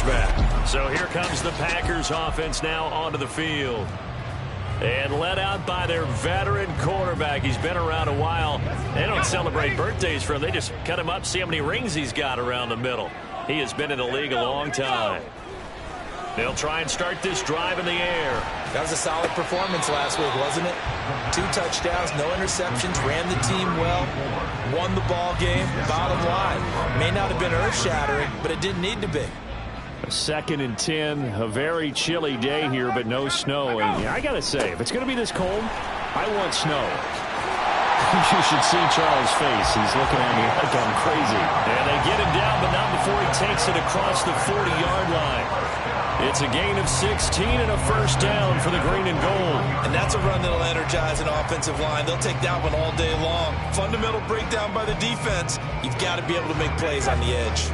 back. So here comes the Packers offense now onto the field. And led out by their veteran quarterback. He's been around a while. They don't celebrate birthdays for him. They just cut him up, see how many rings he's got around the middle. He has been in the league a long time. They'll try and start this drive in the air. That was a solid performance last week, wasn't it? 2 touchdowns, no interceptions, ran the team well, won the ball game. Bottom line, may not have been earth-shattering, but it didn't need to be. A 2nd and 10, a very chilly day here, but no snow. And I got to say, if it's going to be this cold, I want snow. You should see Charles' face. He's looking at me like I'm crazy. And they get him down, but not before he takes it across the 40-yard line. It's a gain of 16 and a first down for the green and gold. And that's a run that'll energize an offensive line. They'll take that one all day long. Fundamental breakdown by the defense. You've got to be able to make plays on the edge.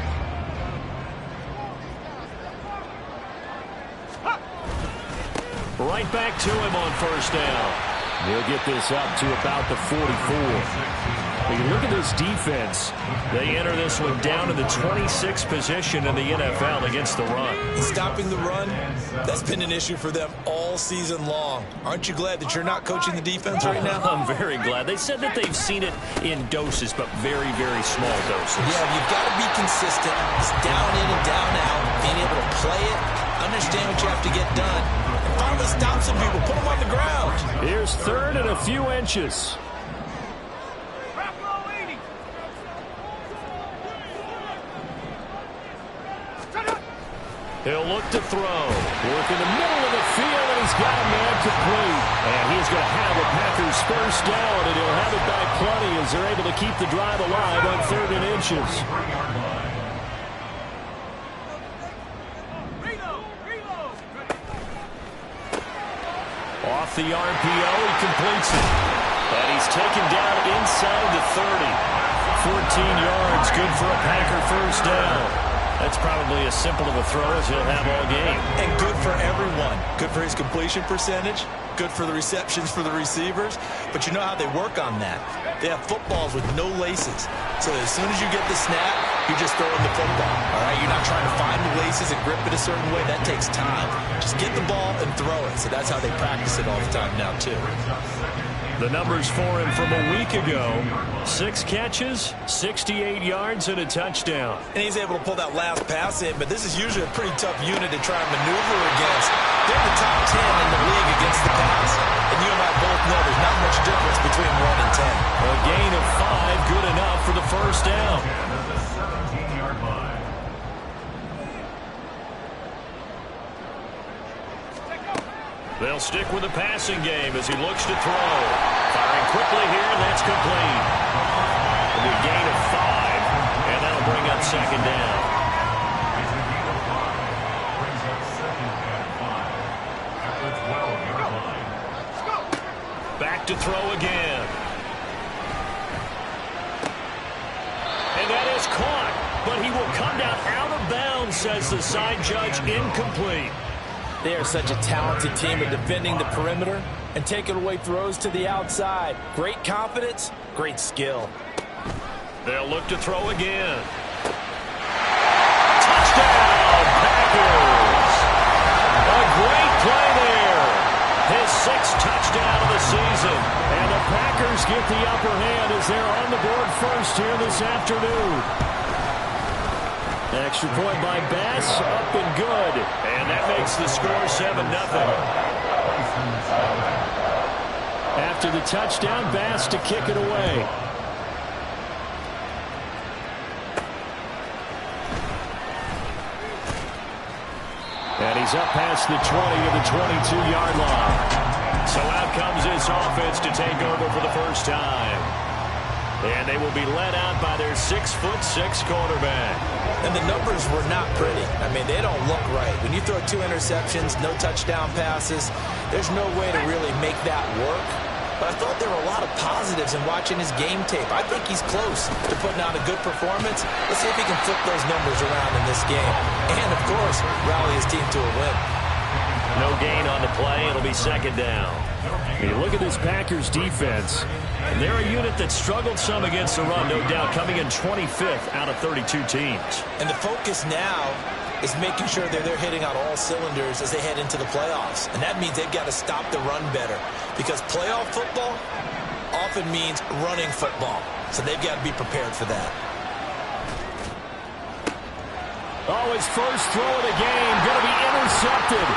Right back to him on first down. He'll get this up to about the 44. When you look at this defense, they enter this one down in the 26th position in the NFL against the run. Stopping the run, that's been an issue for them all season long. Aren't you glad that you're not coaching the defense right now? I'm very glad. They said that they've seen it in doses, but very, very small doses. Yeah, you've got to be consistent. It's down in and down out, being able to play it, understand what you have to get done, and finally stop some people, put them on the ground. Here's 3rd and a few inches. He'll look to throw. Work in the middle of the field, and he's got a man complete. And he's going to have a Packers first down, and he'll have it back plenty as they're able to keep the drive alive on 3rd and inches. Off the RPO, he completes it. And he's taken down inside the 30. 14 yards, good for a Packer first down. That's probably as simple of a throw as he'll have all game. And good for everyone. Good for his completion percentage. Good for the receptions for the receivers. But you know how they work on that. They have footballs with no laces. So as soon as you get the snap, you're just throwing the football. All right, you're not trying to find the laces and grip it a certain way. That takes time. Just get the ball and throw it. So that's how they practice it all the time now, too. The numbers for him from a week ago: 6 catches, 68 yards, and a touchdown. And he's able to pull that last pass in, but this is usually a pretty tough unit to try and maneuver against. They're the top 10 in the league against the pass. And you and I both know there's not much difference between 1 and 10. A gain of 5, good enough for the first down. They'll stick with the passing game as he looks to throw. Firing quickly here, and that's complete. It'll be a gain of 5, and that'll bring up 2nd down. Back to throw again. And that is caught, but he will come down out of bounds, says the side judge, incomplete. They are such a talented team at defending the perimeter and taking away throws to the outside. Great confidence, great skill. They'll look to throw again. Touchdown, Packers! A great play there. His 6th touchdown of the season. And the Packers get the upper hand as they're on the board first here this afternoon. Extra point by Bass, up and good. And that makes the score 7-0. After the touchdown, Bass to kick it away. And he's up past the 20 to the 22-yard line. So out comes this offense to take over for the first time. And they will be led out by their 6'6" quarterback. And the numbers were not pretty. I mean, they don't look right. When you throw 2 interceptions, no touchdown passes, there's no way to really make that work. But I thought there were a lot of positives in watching his game tape. I think he's close to putting out a good performance. Let's see if he can flip those numbers around in this game. And, of course, rally his team to a win. No gain on the play. It'll be 2nd down. You look at this Packers defense. And they're a unit that struggled some against the run, no doubt, coming in 25th out of 32 teams. And the focus now is making sure that they're hitting on all cylinders as they head into the playoffs. And that means they've got to stop the run better, because playoff football often means running football. So they've got to be prepared for that. Oh, his first throw of the game going to be intercepted.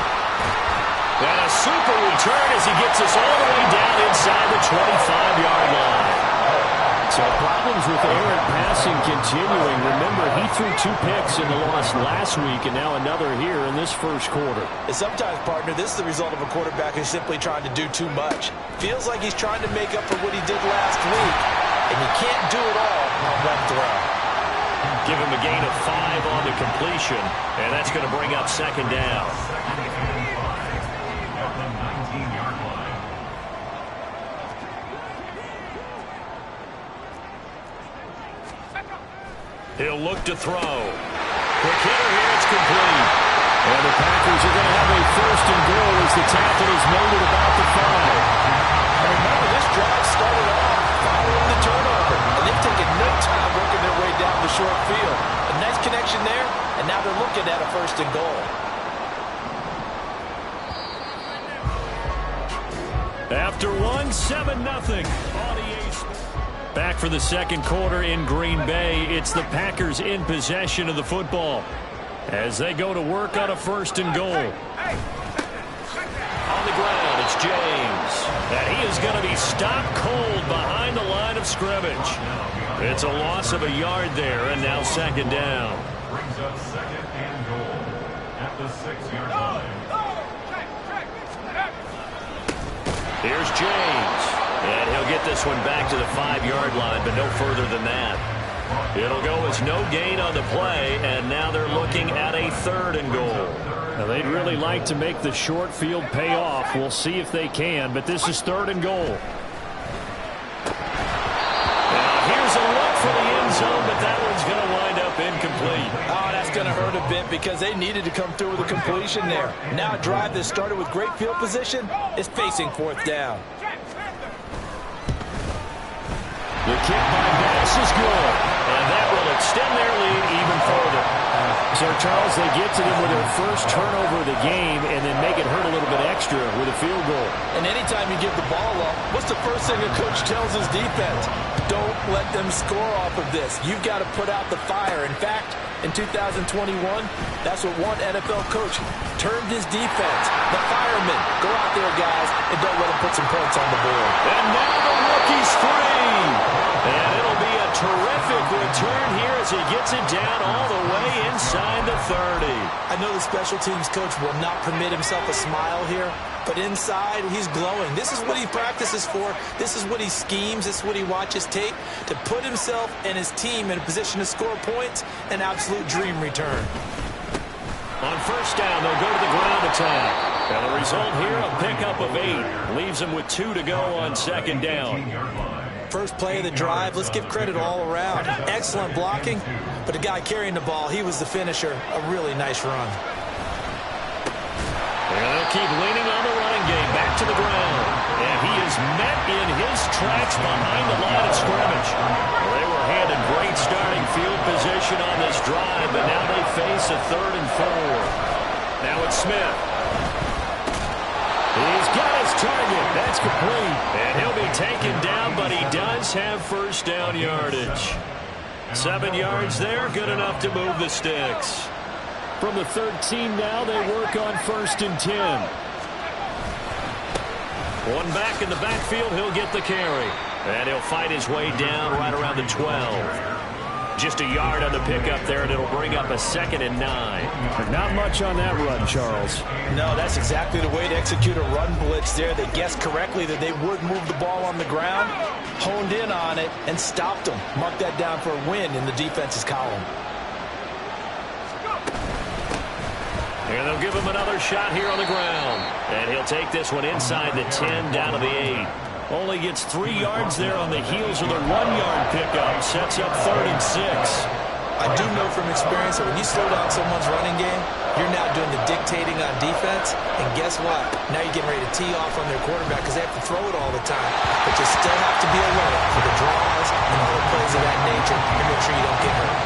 And a super return as he gets us all the way down inside the 25-yard line. So problems with errant passing continuing. Remember, he threw 2 picks in the loss last week, and now another here in this first quarter. And sometimes, partner, this is the result of a quarterback who's simply trying to do too much. Feels like he's trying to make up for what he did last week, and you can't do it all on one throw. Give him a gain of 5 on the completion, and that's going to bring up second down. He'll look to throw. Quick hitter here, it's complete. And the Packers are going to have a first and goal as the tackle is made at about the 5. And remember, this drive started off following the turnover, and they've taken no time working their way down the short field. A nice connection there, and now they're looking at a first and goal. After 7-0. Back for the second quarter in Green Bay. It's the Packers in possession of the football as they go to work on a first and goal. On the ground, it's James. And he is going to be stopped cold behind the line of scrimmage. It's a loss of a yard there, and now second down. Brings up second and goal at the 6-yard line. Here's James. And he'll get this one back to the 5-yard line, but no further than that. It'll go as no gain on the play, and now they're looking at a third and goal. Now, they'd really like to make the short field pay off. We'll see if they can, but this is third and goal. Now, here's a look for the end zone, but that one's going to wind up incomplete. Oh, that's going to hurt a bit because they needed to come through with a completion there. Now a drive that started with great field position is facing fourth down. The kick by Bass is good, and that will extend their lead even further. So, Charles, they get to them with their first turnover of the game and then make it hurt a little bit extra with a field goal. And anytime you give the ball up, what's the first thing a coach tells his defense? Don't let them score off of this. You've got to put out the fire. In fact, in 2021, that's what one NFL coach termed his defense. The firemen. Go out there, guys, and don't let them put some points on the board. And now the rookie's free. And it'll be a terrific return here as he gets it down all the way inside the 30. I know the special teams coach will not permit himself a smile here, but inside he's glowing. This is what he practices for. This is what he schemes. This is what he watches tape to put himself and his team in a position to score points. An absolute dream return. On first down, they'll go to the ground attack. And the result here, a pickup of 8. Leaves them with 2 to go on second down. First play of the drive, let's give credit all around. Excellent blocking, but the guy carrying the ball, he was the finisher. A really nice run. And they'll keep leaning on the running game. Back to the ground. And he is met in his tracks behind the line of scrimmage. Well, they were handed great starting field position on this drive, but now they face a 3rd and 4. Now it's Smith. He's got his target. That's complete. And he'll be taken down, but he does have first down yardage. 7 yards there, good enough to move the sticks. From the 13 now, they work on first and 10. One back in the backfield, he'll get the carry. And he'll fight his way down right around the 12. Just a yard on the pickup there, and it'll bring up a 2nd and 9. Not much on that run, Charles. No, that's exactly the way to execute a run blitz there. They guessed correctly that they would move the ball on the ground, honed in on it, and stopped them. Mark that down for a win in the defense's column. And they'll give him another shot here on the ground. And he'll take this one inside the 10, down to the 8. Only gets 3 yards there on the heels of the 1-yard pickup. Sets up 3rd and 6. I do know from experience that when you slow down someone's running game, you're now doing the dictating on defense. And guess what? Now you're getting ready to tee off on their quarterback because they have to throw it all the time. But you still have to be alert for the draws and other plays of that nature and make sure you don't get hurt.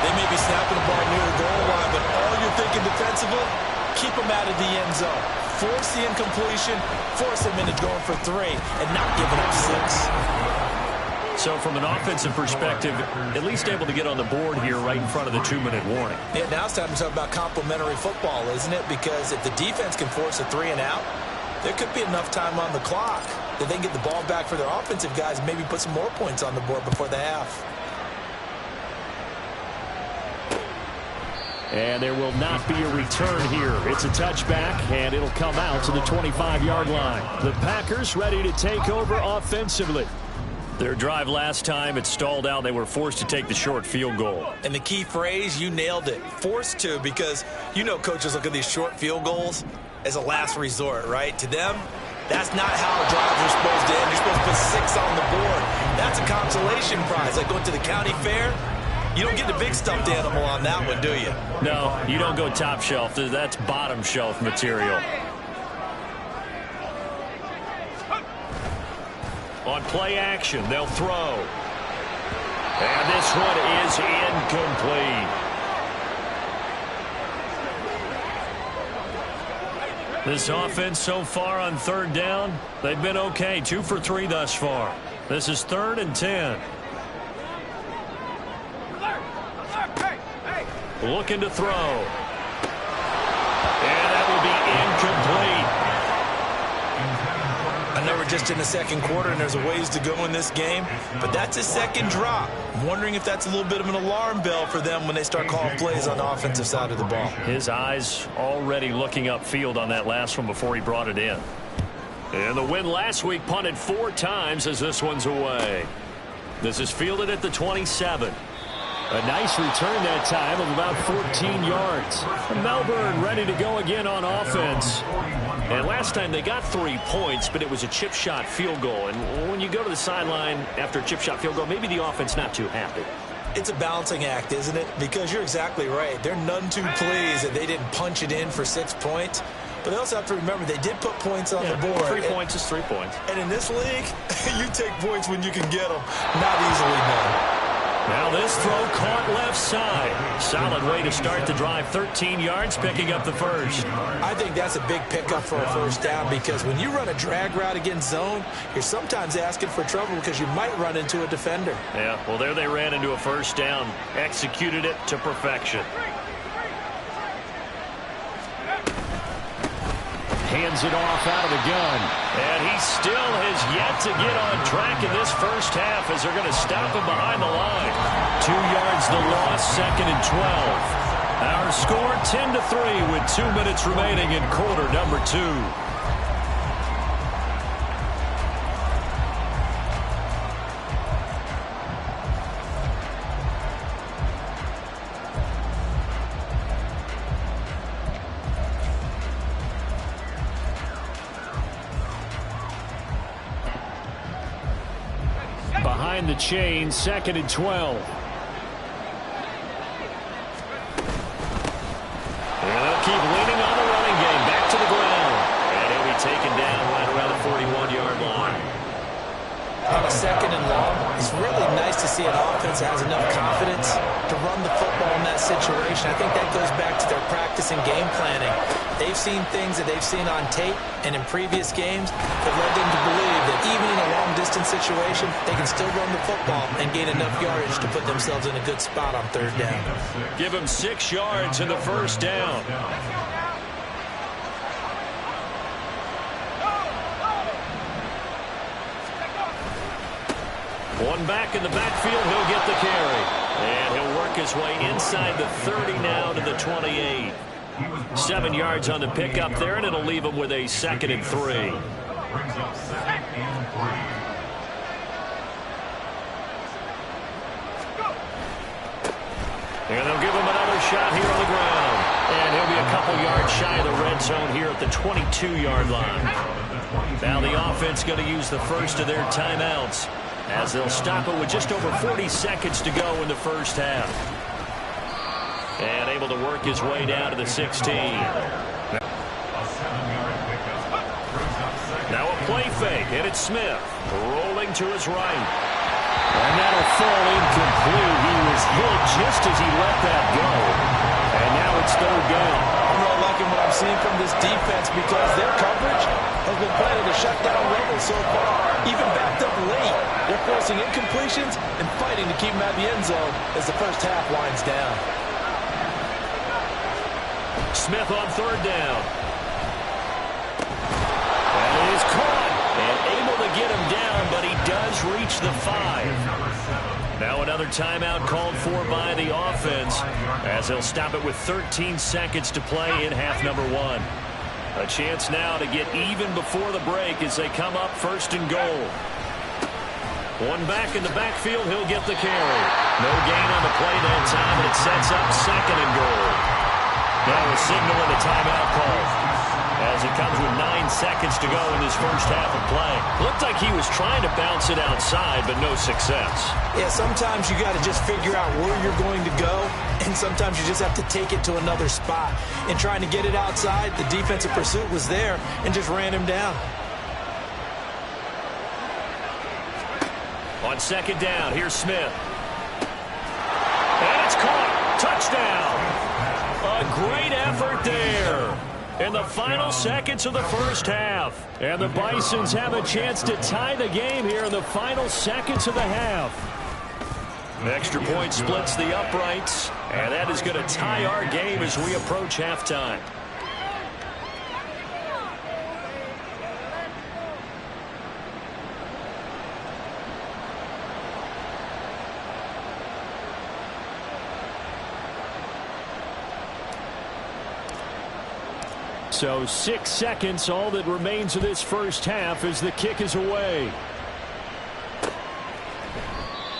They may be snapping the ball near the goal line, but all you're thinking defensively? Keep them out of the end zone. Force the incompletion, force them into going for 3, and not giving up 6. So from an offensive perspective, at least able to get on the board here right in front of the 2-minute warning. Yeah, now it's time to talk about complementary football, isn't it? Because if the defense can force a 3 and out, there could be enough time on the clock that they can get the ball back for their offensive guys and maybe put some more points on the board before the half. And there will not be a return here. It's a touchback, and it'll come out to the 25-yard line. The Packers ready to take over offensively. Their drive last time, it stalled out. They were forced to take the short field goal. And the key phrase, you nailed it. Forced to, because you know coaches look at these short field goals as a last resort, right? To them, that's not how drives are supposed to end. You're supposed to put 6 on the board. That's a consolation prize. Like going to the county fair, you don't get the big stuffed animal on that one, do you? No, you don't go top shelf. That's bottom shelf material. On play action, they'll throw. And this one is incomplete. This offense so far on 3rd down, they've been okay. 2 for 3 thus far. This is 3rd and 10. Looking to throw. And that will be incomplete. I know we're just in the 2nd quarter and there's a ways to go in this game, but that's a 2nd drop. I'm wondering if that's a little bit of an alarm bell for them when they start calling plays on the offensive side of the ball. His eyes already looking upfield on that last one before he brought it in. And the win last week punted 4 times as this one's away. This is fielded at the 27. A nice return that time of about 14 yards. Melbourne ready to go again on offense. And last time they got 3 points, but it was a chip shot field goal. And when you go to the sideline after a chip shot field goal, maybe the offense not too happy. It's a balancing act, isn't it? Because you're exactly right. They're none too pleased that they didn't punch it in for 6 points. But they also have to remember they did put points on the board. 3 points is 3 points. And in this league, you take points when you can get them. Not easily done. Now this throw caught left side. Solid way to start the drive. 13 yards, picking up the first. I think that's a big pickup for a 1st down because when you run a drag route against zone, you're sometimes asking for trouble because you might run into a defender. Yeah, well, there they ran into a 1st down. Executed it to perfection. Hands it off out of the gun. And he still has yet to get on track in this 1st half as they're going to stop him behind the line. 2 yards the loss, 2nd and 12. Our score 10-3 with 2 minutes remaining in quarter number 2. Behind the chain, 2nd and 12. And they'll keep leaning on the running game. Back to the ground. And he'll be taken down right around the 41-yard line. On a 2nd and long, it's really nice to see an offense that has enough confidence to run the football in that situation. I think that goes back to their practice and game planning. They've seen things that they've seen on tape and in previous games that led them to believe that even in a long-distance situation, they can still run the football and gain enough yardage to put themselves in a good spot on 3rd down. Give them 6 yards in the 1st down. One back in the backfield, he'll get the carry. And he'll work his way inside the 30 now to the 28. 7 yards on the pickup there, and it'll leave him with a 2nd and 3. Brings up 2nd and 3. And they'll give him another shot here on the ground. And he'll be a couple yards shy of the red zone here at the 22-yard line. Now the offense going to use the first of their timeouts as they'll stop it with just over 40 seconds to go in the 1st half. And able to work his way down to the 16. Now a play fake, and it's Smith rolling to his right. And that'll fall incomplete. He was hit just as he let that go. And now it's third down. I'm really liking what I'm seeing from this defense because their coverage has been planning to shut down Rebels so far. Even backed up late, they're forcing incompletions and fighting to keep them out of the end zone as the first half winds down. Smith on third down. That is caught and able to get him down, but he does reach the 5. Now another timeout called for by the offense as they'll stop it with 13 seconds to play in half number 1. A chance now to get even before the break as they come up first and goal. One back in the backfield, he'll get the carry. No gain on the play that time, and it sets up second and goal. Now a signal and a timeout call as it comes with 9 seconds to go in this first half of play. Looked like he was trying to bounce it outside, but no success. Yeah, sometimes you got to just figure out where you're going to go, and sometimes you just have to take it to another spot. And trying to get it outside, the defensive pursuit was there and just ran him down. On second down, here's Smith. And it's caught. Touchdown. A great effort there in the final seconds of the first half. And the Bisons have a chance to tie the game here in the final seconds of the half. An extra point splits the uprights, and that is going to tie our game as we approach halftime. So 6 seconds, all that remains of this first half as the kick is away.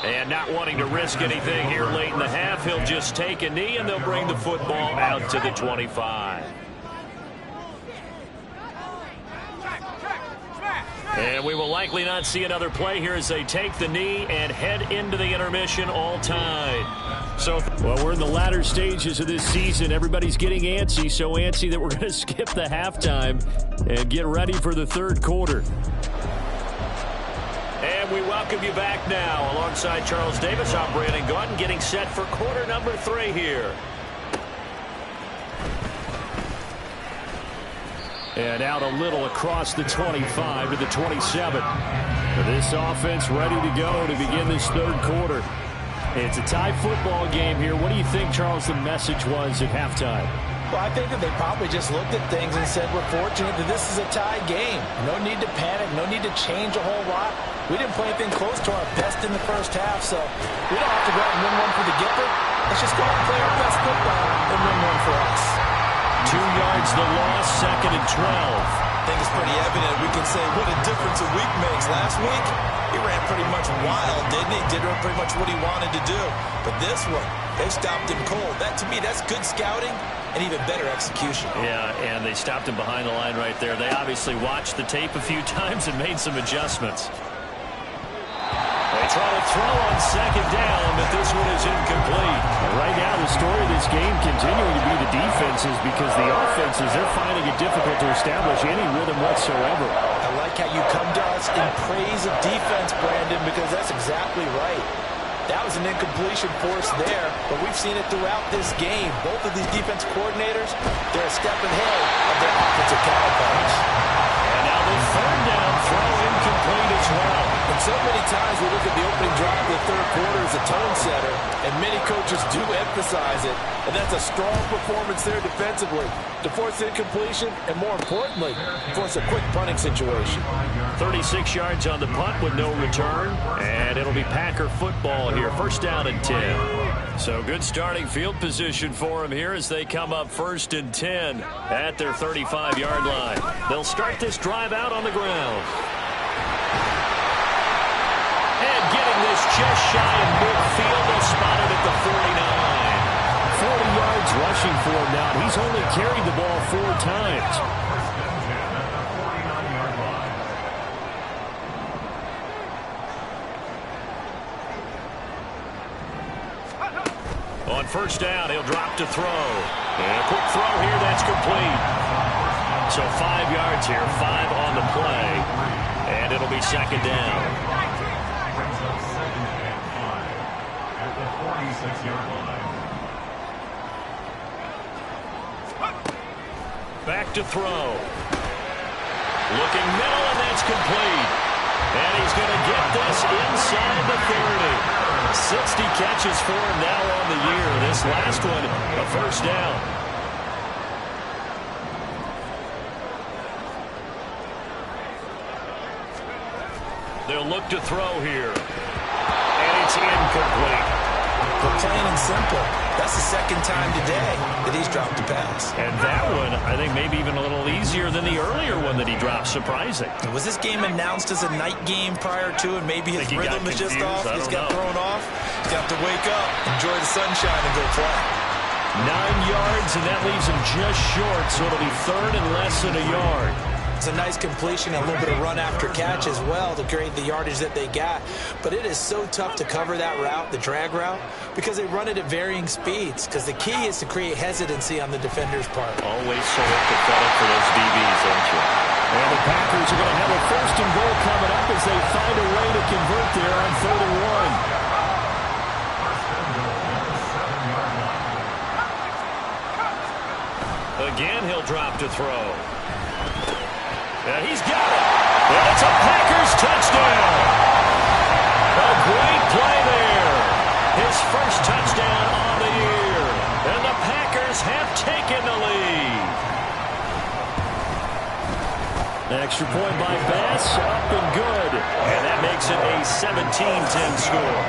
And not wanting to risk anything here late in the half, he'll just take a knee and they'll bring the football out to the 25. And we will likely not see another play here as they take the knee and head into the intermission all tied. So, well, we're in the latter stages of this season. Everybody's getting antsy, so antsy that we're going to skip the halftime and get ready for the third quarter. And we welcome you back now. Alongside Charles Davis, I'm Brandon Gaudin, getting set for quarter number 3 here. And out a little across the 25 to the 27. This offense ready to go to begin this third quarter. It's a tie football game here. What do you think, Charles, the message was at halftime? Well, I think that they probably just looked at things and said, we're fortunate that this is a tie game. No need to panic. No need to change a whole lot. We didn't play anything close to our best in the first half, so we don't have to go out and win one for the Gipper. Let's just go out and play our best football and win one for us. 2 yards the loss, second and 12. I think it's pretty evident. We can say what a difference a week makes. Last week, he ran pretty much wild, didn't he? Did pretty much what he wanted to do. But this one, they stopped him cold. That, to me, that's good scouting and even better execution. Yeah, and they stopped him behind the line right there. They obviously watched the tape a few times and made some adjustments. They try to throw on second down, but this one is incomplete. And right now, the story of this game continuing to be the defenses, because the offenses, they're finding it difficult to establish any rhythm whatsoever. I like how you come to us in praise of defense, Brandon, because that's exactly right. That was an incompletion force there, but we've seen it throughout this game. Both of these defense coordinators, they're a step ahead of their offensive counterparts. And now the third down throw incomplete as well. And so many times we look at the opening drive of the third quarter as a tone setter, and many coaches do emphasize it, and that's a strong performance there defensively to force incompletion and, more importantly, force a quick punting situation. 36 yards on the punt with no return, and it'll be Packer football here. First down and 10. So good starting field position for them here as they come up first and 10 at their 35-yard line. They'll start this drive out on the ground. And getting this just shy of midfield, they'll spot it at the 49. 40 yards rushing for him now. He's only carried the ball 4 times. On first down, he'll drop to throw. And a quick throw here, that's complete. So 5 yards here, 5 on the play. And it'll be second down. Brings up second and 5 at the 46-yard line. Back to throw. Looking middle, and that's complete. And he's going to get this inside the 30. 60 catches for him now on the year. This last one, a first down. They'll look to throw here. And it's incomplete. But plain and simple, that's the second time today that he's dropped a pass. And that one, I think, maybe even a little easier than the earlier one that he dropped. Surprising. Was this game announced as a night game prior to, and maybe his rhythm is just off? He's got thrown off. He's got to wake up, enjoy the sunshine, and go play. 9 yards, and that leaves him just short, so it'll be third and less than a yard. It's a nice completion, a little bit of run after catch as well to create the yardage that they got. But it is so tough to cover that route, the drag route, because they run it at varying speeds. Because the key is to create hesitancy on the defender's part. Always so pathetic for those DBs, aren't you? And the Packers are going to have a first and goal coming up as they find a way to convert there on 3rd and 1. Again, he'll drop to throw. And he's got it. And it's a Packers touchdown. A great play there. His first touchdown on the year. And the Packers have taken the lead. Extra point by Bass, up and good. And that makes it a 17-10 score.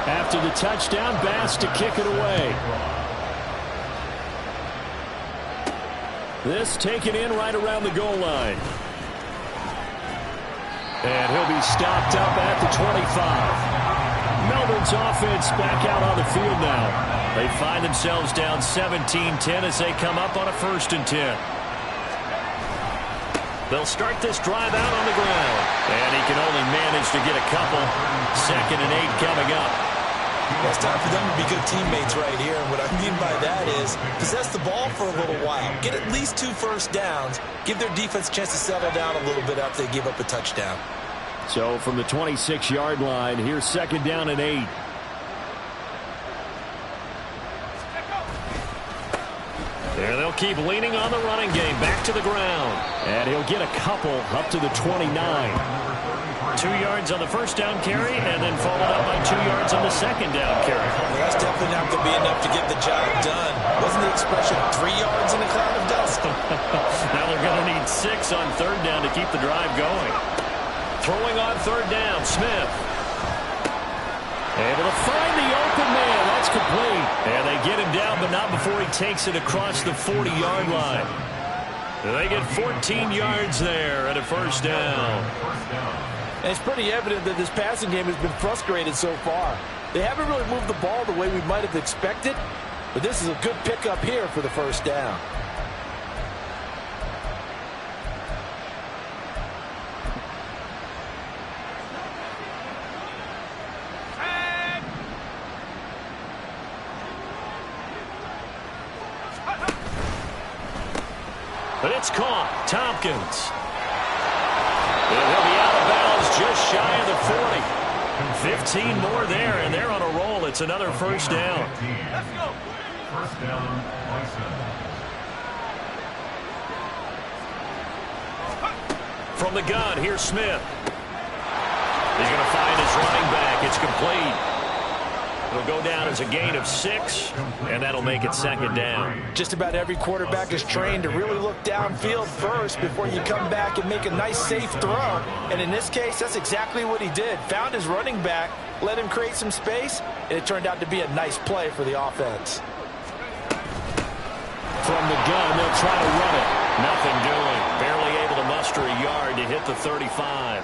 After the touchdown, Bass to kick it away. This taken in right around the goal line. And he'll be stopped up at the 25. Melbourne's offense back out on the field now. They find themselves down 17-10 as they come up on a 1st and 10. They'll start this drive out on the ground. And he can only manage to get a couple. 2nd and 8 coming up. It's time for them to be good teammates right here. And what I mean by that is possess the ball for a little while. Get at least 2 first downs. Give their defense a chance to settle down a little bit after they give up a touchdown. So from the 26-yard line, here's 2nd down and 8. There they'll keep leaning on the running game. Back to the ground. And he'll get a couple up to the 29. 2 yards on the first down carry, and then followed up by 2 yards on the second down carry. Well, that's definitely not going to be enough to get the job done. Wasn't the expression 3 yards in a cloud of dust? Now they're going to need 6 on 3rd down to keep the drive going. Throwing on 3rd down, Smith. Able to find the open man. That's complete. And they get him down, but not before he takes it across the 40-yard line. They get 14 yards there and a 1st down. And it's pretty evident that this passing game has been frustrated so far. They haven't really moved the ball the way we might have expected, but this is a good pickup here for the 1st down. But it's caught. Tompkins. And he'll be out of bounds just shy of the 40. 15 more there, and they're on a roll. It's another 1st down. Let's go. 1st down, Bison. From the gun, here's Smith. He's going to find his running back. It's complete. It'll go down as a gain of 6, and that'll make it 2nd down. Just about every quarterback is trained to really look downfield first before you come back and make a nice, safe throw. And in this case, that's exactly what he did. Found his running back, let him create some space, and it turned out to be a nice play for the offense. From the gun, they'll try to run it. Nothing doing. Barely able to muster a yard to hit the 35.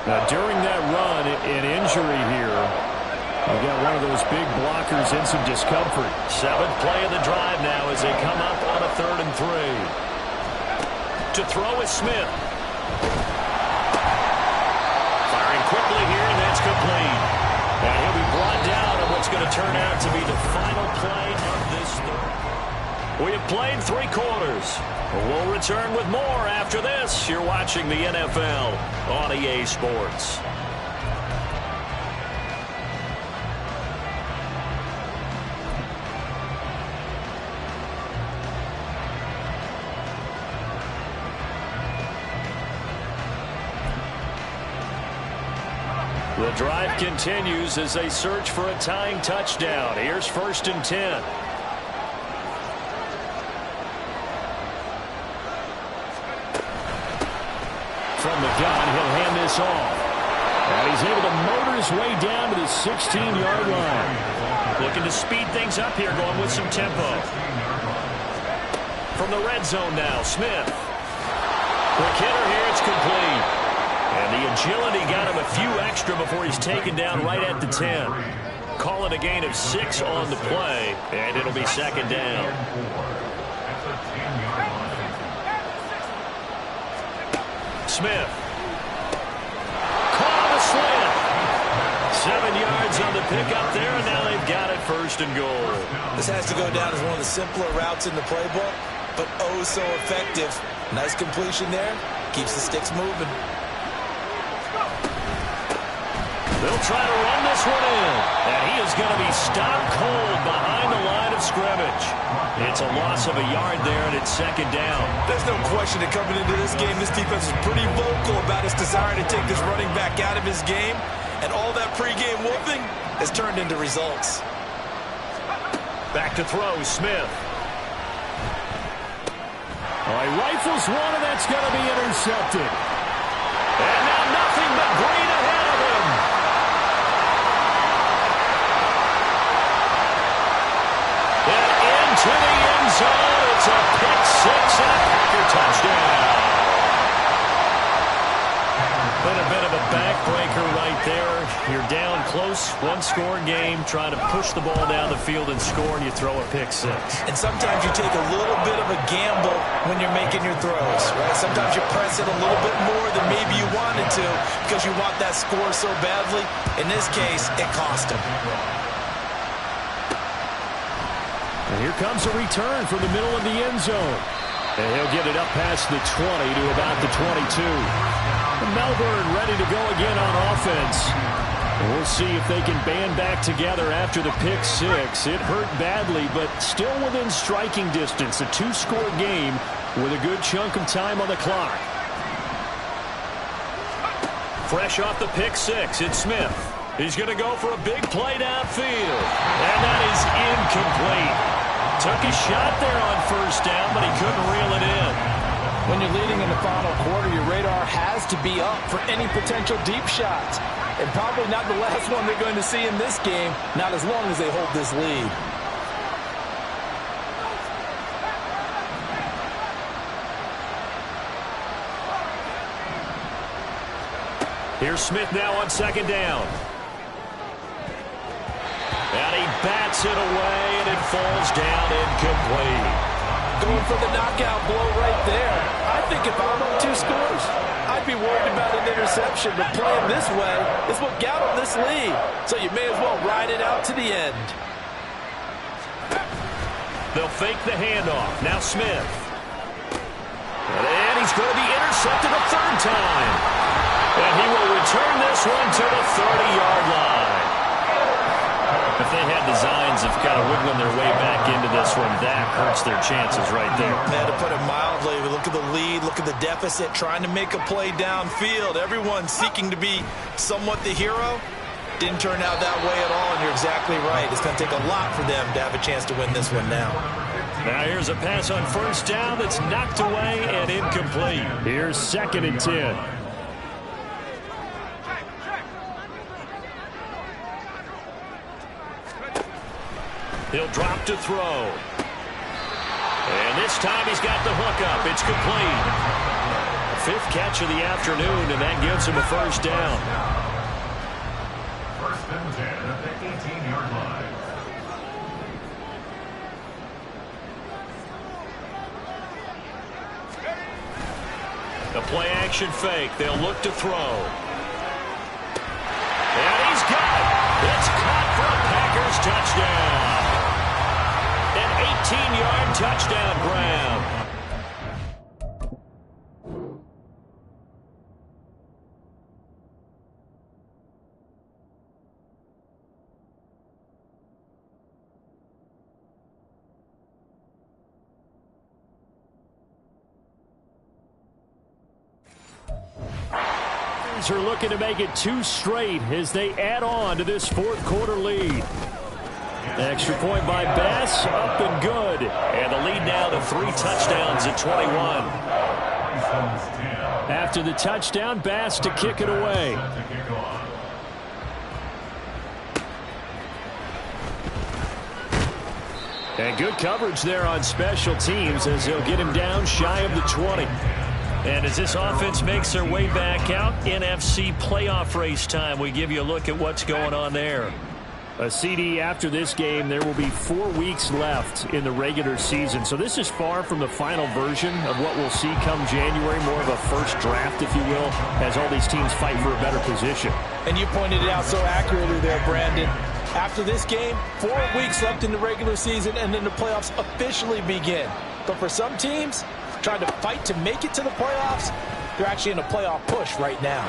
Now, during that run, an injury here. We got one of those big blockers in some discomfort. 7th play of the drive now as they come up on a 3rd and 3. To throw is Smith. Firing quickly here, and that's complete. And he'll be brought down on what's going to turn out to be the final play of this 3rd. We have played 3 quarters. We'll return with more after this. You're watching the NFL on EA Sports. The drive continues as they search for a tying touchdown. Here's 1st and 10. From the gun, he'll hand this off. And he's able to motor his way down to the 16-yard line. Looking to speed things up here, going with some tempo. From the red zone now, Smith. Quick hitter here, it's complete. And the agility got him a few extra before he's taken down right at the 10. Call it a gain of 6 on the play, and it'll be 2nd down. Smith. Caught on the slant. 7 yards on the pickup there, and now they've got it 1st and goal. This has to go down as one of the simpler routes in the playbook, but oh so effective. Nice completion there. Keeps the sticks moving. They'll try to run this one in, and he is going to be stopped cold behind the line of scrimmage. It's a loss of a yard there, and it's 2nd down. There's no question that coming into this game, this defense is pretty vocal about its desire to take this running back out of his game, and all that pregame whooping has turned into results. Back to throw, Smith. He rifles one, and that's going to be intercepted. And now nothing but green ahead of him. And into the end zone. It's a pick 6 and a Packer touchdown. Been a bit of a backbreaker right there. You're down close, one-score game, trying to push the ball down the field and score, and you throw a pick 6. And sometimes you take a little bit of a gamble when you're making your throws, right? Sometimes you press it a little bit more than maybe you wanted to because you want that score so badly. In this case, it cost him. And here comes a return from the middle of the end zone. And he'll get it up past the 20 to about the 22. And Melbourne ready to go again on offense. And we'll see if they can band back together after the pick 6. It hurt badly, but still within striking distance. A 2-score game with a good chunk of time on the clock. Fresh off the pick 6, it's Smith. He's going to go for a big play downfield. And that is incomplete. Took a shot there on 1st down, but he couldn't reel it in. When you're leading in the final quarter, your radar has to be up for any potential deep shots. And probably not the last one they're going to see in this game, not as long as they hold this lead. Here's Smith now on 2nd down. And he bats it away, and it falls down incomplete. Going for the knockout blow right there. I think if I'm up 2 scores, I'd be worried about an interception, but playing this way is what got them this lead. So you may as well ride it out to the end. They'll fake the handoff. Now Smith. And he's going to be intercepted a 3rd time. And he will return this one to the 30-yard line. If they had designs of kind of wiggling their way back into this one, that hurts their chances right there. Man, to put it mildly, look at the lead, look at the deficit, trying to make a play downfield. Everyone seeking to be somewhat the hero. Didn't turn out that way at all, and you're exactly right. It's going to take a lot for them to have a chance to win this one now. Now here's a pass on 1st down that's knocked away and incomplete. Here's 2nd and 10. He'll drop to throw. And this time he's got the hook up. It's complete. 5th catch of the afternoon, and that gives him a 1st down. 1st and 10 at the 18-yard line. The play-action fake. They'll look to throw. And he's got it. It's caught for a Packers touchdown. An 18-yard touchdown grab. Packers are looking to make it 2 straight as they add on to this fourth quarter lead. Extra point by Bass, up and good. And the lead now to 3 touchdowns at 21. After the touchdown, Bass to kick it away. And good coverage there on special teams as they'll get him down shy of the 20. And as this offense makes their way back out, NFC playoff race time, we give you a look at what's going on there. A CD after this game, there will be 4 weeks left in the regular season. So this is far from the final version of what we'll see come January, more of a first draft, if you will, as all these teams fight for a better position. And you pointed it out so accurately there, Brandon. After this game, 4 weeks left in the regular season, and then the playoffs officially begin. But for some teams, trying to fight to make it to the playoffs, they're actually in a playoff push right now.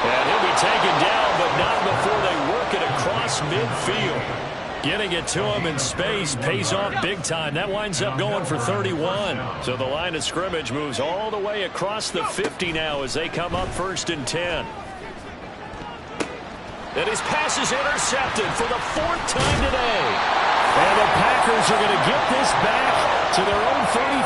And he'll be taken down, but not before they work it across midfield. Getting it to him in space pays off big time. That winds up going for 31. So the line of scrimmage moves all the way across the 50 now as they come up 1st and 10. And his pass is intercepted for the 4th time today. And the Packers are going to get this back to their own 33.